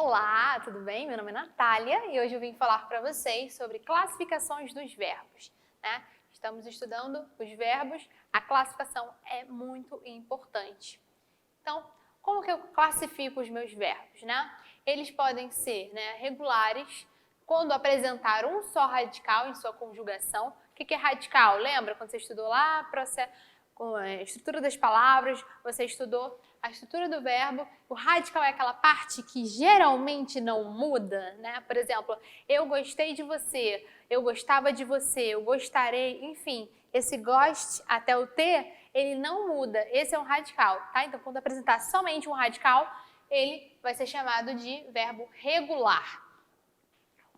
Olá, tudo bem? Meu nome é Natália e hoje eu vim falar para vocês sobre classificações dos verbos, né? Estamos estudando os verbos, a classificação é muito importante. Então, como que eu classifico os meus verbos, né? Eles podem ser, regulares, quando apresentar um só radical em sua conjugação. O que é radical? Lembra quando você estudou lá com a estrutura das palavras, você estudou a estrutura do verbo. O radical é aquela parte que geralmente não muda, né? Por exemplo, eu gostei de você, eu gostava de você, eu gostarei, enfim. Esse goste até o T, ele não muda. Esse é um radical, tá? Então, quando apresentar somente um radical, ele vai ser chamado de verbo regular.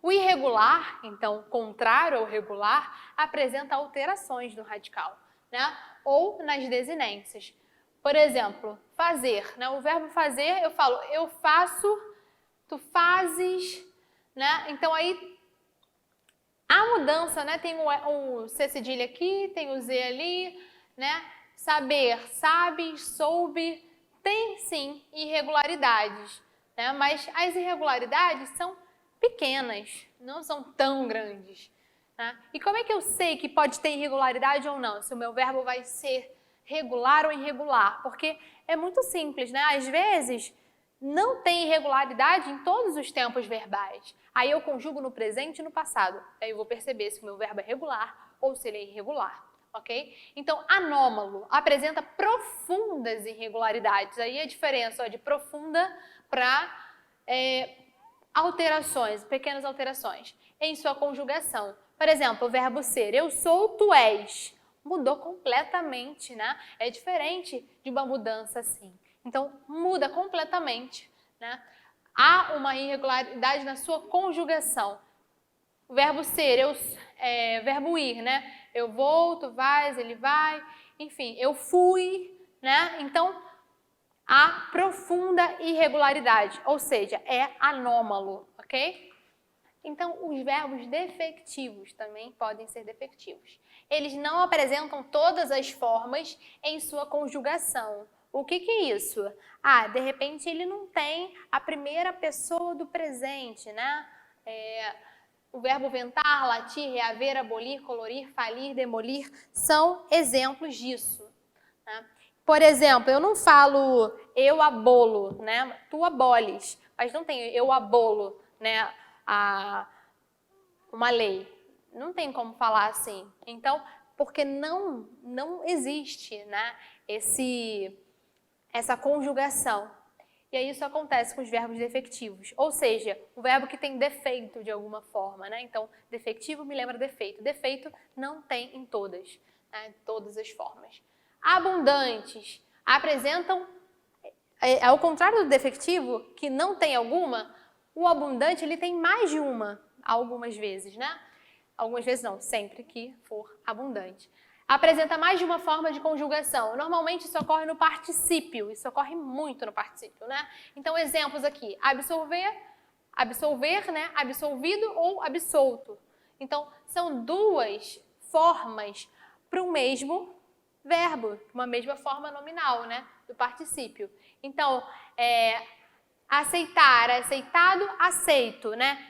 O irregular, então, contrário ao regular, apresenta alterações no radical, né? Ou nas desinências. Por exemplo, fazer, né? O verbo fazer, eu falo eu faço, tu fazes, né? Então aí a mudança, né? Tem o C cedilha aqui, tem o Z ali, né? Saber, sabes, soube, tem sim irregularidades, né? Mas as irregularidades são pequenas, não são tão grandes, né? E como é que eu sei que pode ter irregularidade ou não? Se o meu verbo vai ser regular ou irregular? Porque é muito simples, né? Às vezes não tem irregularidade em todos os tempos verbais. Aí eu conjugo no presente e no passado. Aí eu vou perceber se o meu verbo é regular ou se ele é irregular, ok? Então, anômalo apresenta profundas irregularidades. Aí a diferença de profunda para alterações, pequenas alterações em sua conjugação. Por exemplo, o verbo ser, eu sou, tu és. Mudou completamente, né? É diferente de uma mudança assim. Então, muda completamente, né? Há uma irregularidade na sua conjugação. O verbo ser, verbo ir, né? Eu vou, tu vais, ele vai, enfim, eu fui, né? Então, há profunda irregularidade, ou seja, é anômalo, ok? Então, os verbos defectivos também podem ser defectivos. Eles não apresentam todas as formas em sua conjugação. O que é isso? De repente ele não tem a primeira pessoa do presente, né? O verbo ventar, latir, reaver, abolir, colorir, falir, demolir são exemplos disso, né? Por exemplo, eu não falo eu abolo, né? Tu aboles, mas não tem eu abolo, né? Uma lei. Não tem como falar assim. Então, porque não existe, né, essa conjugação. E aí isso acontece com os verbos defectivos. Ou seja, o verbo que tem defeito de alguma forma, né? Então, defectivo me lembra defeito. Defeito não tem em todas, né, todas as formas. Abundantes apresentam, ao contrário do defectivo, que não tem alguma, o abundante ele tem mais de uma, algumas vezes, né? Algumas vezes não, sempre que for abundante. Apresenta mais de uma forma de conjugação. Normalmente isso ocorre no particípio, isso ocorre muito no particípio, né? Então, exemplos aqui, absolver, né? Absolvido ou absolto. Então, são duas formas para o mesmo verbo, uma mesma forma nominal, né? Do particípio. Então, aceitar, aceitado, aceito, né?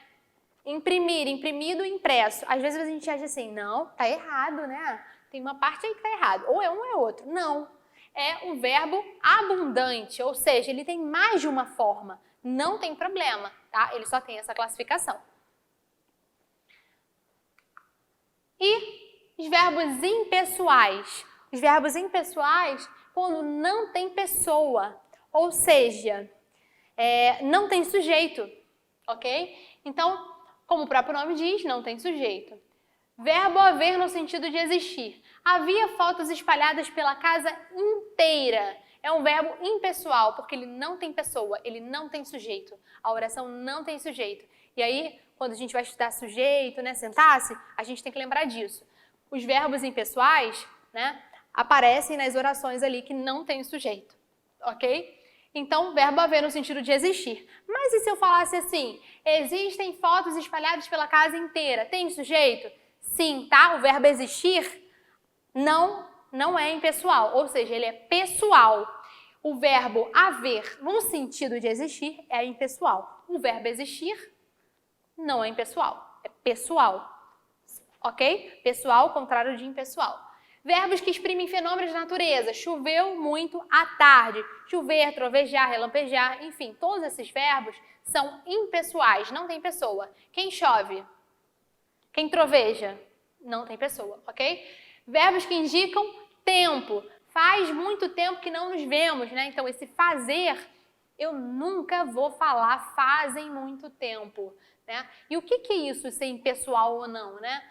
Imprimir, imprimido, impresso. Às vezes a gente acha assim, não, tá errado, né? Tem uma parte aí que tá errado. Ou é um ou é outro. Não. É um verbo abundante, ou seja, ele tem mais de uma forma. Não tem problema, tá? Ele só tem essa classificação. E os verbos impessoais. Os verbos impessoais, quando não tem pessoa, ou seja, não tem sujeito, ok? Então, como o próprio nome diz, não tem sujeito. Verbo haver no sentido de existir. Havia fotos espalhadas pela casa inteira. É um verbo impessoal, porque ele não tem pessoa, ele não tem sujeito. A oração não tem sujeito. E aí, quando a gente vai estudar sujeito, né, sentar-se, a gente tem que lembrar disso. Os verbos impessoais, né, aparecem nas orações ali que não tem sujeito, ok? Então, verbo haver no sentido de existir. Mas e se eu falasse assim, existem fotos espalhadas pela casa inteira, tem sujeito? Sim, tá? O verbo existir não é impessoal, ou seja, ele é pessoal. O verbo haver no sentido de existir é impessoal. o verbo existir não é impessoal, é pessoal, ok? Pessoal, contrário de impessoal. Verbos que exprimem fenômenos da natureza. Choveu muito à tarde. Chover, trovejar, relampejar, enfim, todos esses verbos são impessoais, não tem pessoa. Quem chove? Quem troveja? Não tem pessoa, ok? Verbos que indicam tempo. Faz muito tempo que não nos vemos, né? Então, esse fazer, eu nunca vou falar fazem muito tempo, né? E o que é isso, ser impessoal ou não, né?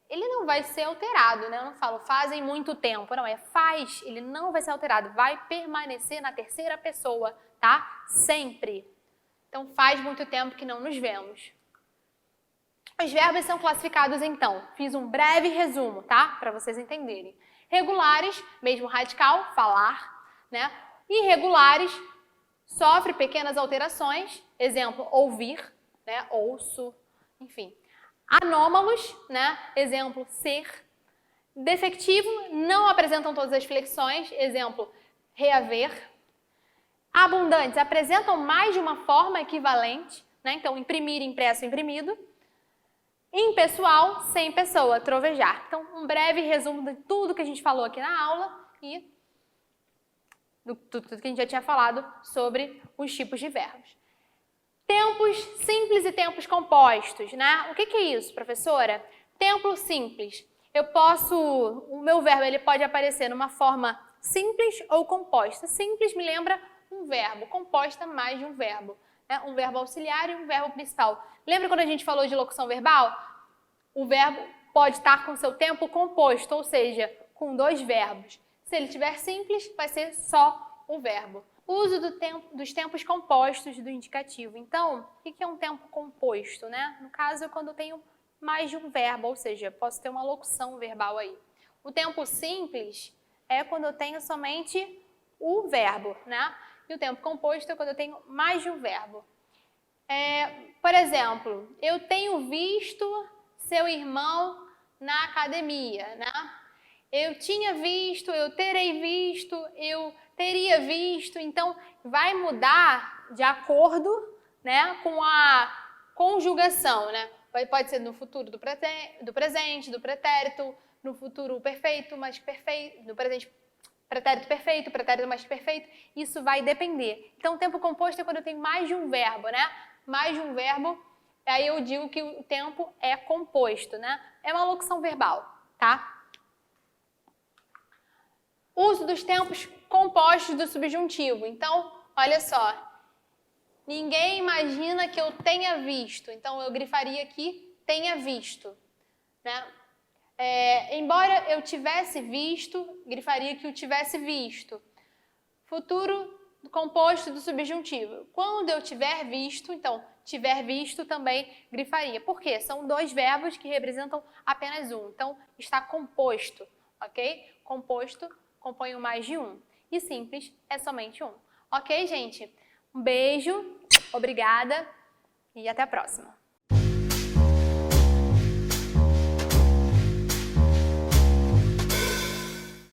Ele não vai ser alterado, né? Eu não falo fazem muito tempo, não, é faz, ele não vai ser alterado, vai permanecer na terceira pessoa, tá? Sempre. Então, faz muito tempo que não nos vemos. Os verbos são classificados então, fiz um breve resumo, tá? Para vocês entenderem. Regulares, mesmo radical, falar, né? Irregulares, sofre pequenas alterações, exemplo, ouvir, né? Ouço, enfim. Anômalos, né? Exemplo, ser. Defectivo, não apresentam todas as flexões, exemplo, reaver. Abundantes, apresentam mais de uma forma equivalente, né? Então, imprimir, impresso, imprimido. Impessoal, sem pessoa, trovejar. Então, um breve resumo de tudo que a gente falou aqui na aula e tudo que a gente já tinha falado sobre os tipos de verbos. Tempos simples e tempos compostos, né? O que é isso, professora? Tempo simples. O meu verbo ele pode aparecer numa forma simples ou composta. Simples me lembra um verbo, composta mais de um verbo. Né? Um verbo auxiliar e um verbo principal. Lembra quando a gente falou de locução verbal? O verbo pode estar com seu tempo composto, ou seja, com dois verbos. Se ele estiver simples, vai ser só o verbo. Uso dos tempos compostos do indicativo. Então, o que é um tempo composto, né? No caso, é quando eu tenho mais de um verbo, ou seja, posso ter uma locução verbal aí. O tempo simples é quando eu tenho somente o verbo, né? E o tempo composto é quando eu tenho mais de um verbo. Por exemplo, eu tenho visto seu irmão na academia, né? Eu tinha visto, eu terei visto, eu teria visto, então vai mudar de acordo, né, com a conjugação, né? Pode ser no futuro do presente, do pretérito, no futuro perfeito, mais perfeito, no presente pretérito perfeito, pretérito mais perfeito, isso vai depender. Então o tempo composto é quando eu tenho mais de um verbo, né? Mais de um verbo, aí eu digo que o tempo é composto, né? É uma locução verbal, tá? Uso dos tempos compostos do subjuntivo. Então, olha só. Ninguém imagina que eu tenha visto. Então, eu grifaria aqui, tenha visto. Né? Embora eu tivesse visto, grifaria que eu tivesse visto. Futuro composto do subjuntivo. Quando eu tiver visto, então, tiver visto também grifaria. Por quê? São dois verbos que representam apenas um. Então, está composto, ok? Composto compõe mais de um. E simples é somente um. Ok, gente? Um beijo, obrigada e até a próxima.